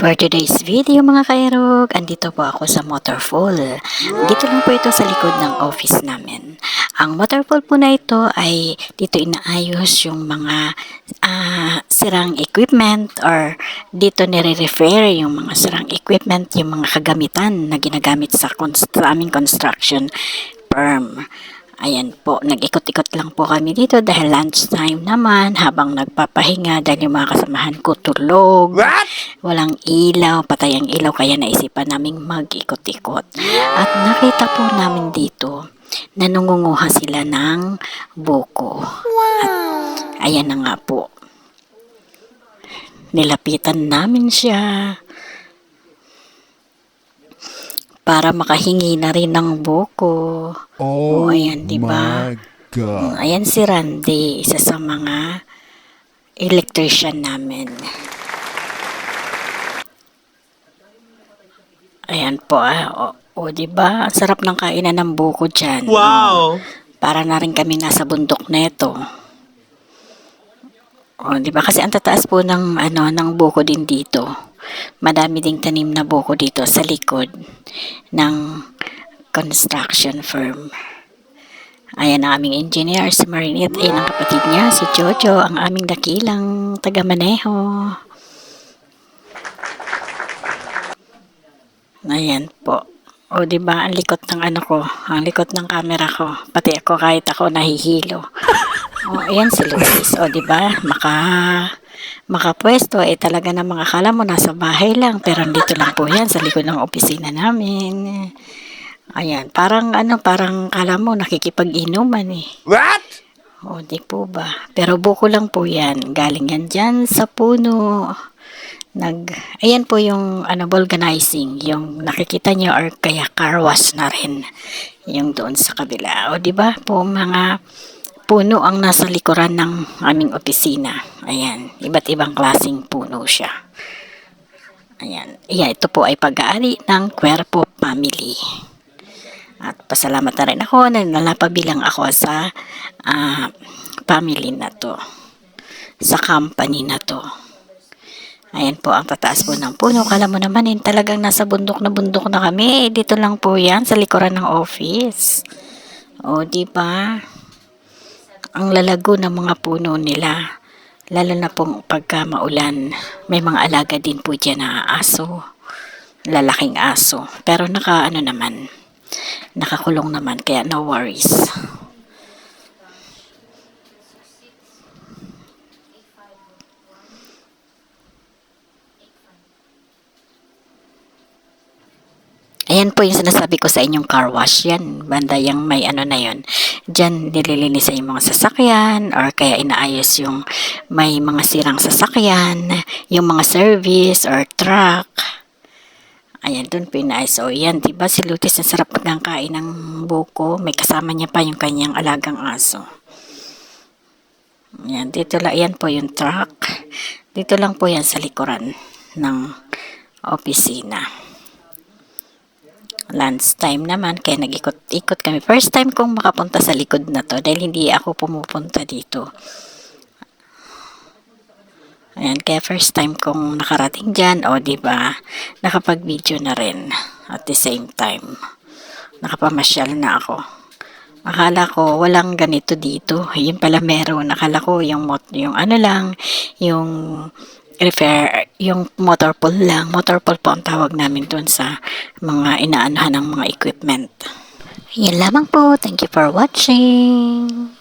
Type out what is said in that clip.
For today's video mga kairog, andito po ako sa Motorfall. Dito lang po ito sa likod ng office namin. Ang Motorfall po na ito ay dito inaayos yung mga sirang equipment or dito nire-refer yung mga sirang equipment, yung mga kagamitan na ginagamit sa aming construction firm. Ayan po, nag-ikot-ikot lang po kami dito dahil lunchtime naman habang nagpapahinga dahil yung mga kasamahan ko tulog. What? Walang ilaw, patay ang ilaw kaya naisipan naming mag-ikot-ikot. At nakita po namin dito na nangunguha sila ng buko. At ayan na nga po. Nilapitan namin siya para makahingi na rin ng buko. Oh, ayan, diba? My God. Ayan si Randy, isa sa mga electrician namin. Ayan po, diba? Ang sarap ng kainan ng buko dyan. Wow! Para na rin kami nasa bundok neto. Diba? Kasi ang tataas po ng buko din dito. Madami ding tanim na buko dito sa likod ng construction firm. Ayan ang aming engineer, si Marinette. Ayan ang kapatid niya, si Jojo, ang aming dakilang taga-maneho. Ayan po. Diba, ang likot ng ang likot ng camera ko. Pati ako, kahit ako, nahihilo. Ayan si Luis. Diba, makapwesto, talaga na mga akala mo nasa bahay lang, pero dito lang po yan sa likod ng opisina namin. Ayan, parang kala mo nakikipag-inuman eh. What? Di po ba? Pero buko lang po yan. Galing yan dyan sa puno. Ayan po yung vulcanizing, yung nakikita nyo or kaya car wash na rin. Yung doon sa kabila. Di ba po mga puno ang nasa likuran ng aming opisina. Ayan, iba't ibang klaseng puno siya. Ayan, ito po ay pag-aari ng Cuerpo Family. At pasalamat na rin ako na nalapabilang ako sa family na to, sa company na to. Ayan po ang tataas po ng puno. Kala mo naman talagang nasa bundok na kami. Dito lang po yan sa likuran ng office. Diba? Ang lalago ng mga puno nila, lalo na pong pagka maulan, may mga alaga din po dyan na aso, lalaking aso, pero nakakulong naman, kaya no worries. Ayan po yung sinasabi ko sa inyong car wash. Yan, banda yung may na yun. Diyan nililinis yung mga sasakyan or kaya inaayos yung may mga sirang sasakyan, yung mga service or truck. Ayan, dun po inaayos. Yan, diba si Lutis ang sarap pagkakain ng buko. May kasama niya pa yung kanyang alagang aso. Ayan, dito lang, yan po yung truck. Dito lang po yan sa likuran ng opisina. Lunchtime naman, kaya nag-ikot-ikot kami. First time kong makapunta sa likod na to dahil hindi ako pumupunta dito. Ayan, kaya first time kong nakarating dyan. Diba, nakapag-video na rin at the same time. Nakapamasyal na ako. Akala ko walang ganito dito. Yun pala meron. Akala ko yung yung motorpool lang. Motorpool po ang tawag namin doon sa mga inaanahan ng mga equipment. Yan lamang po. Thank you for watching.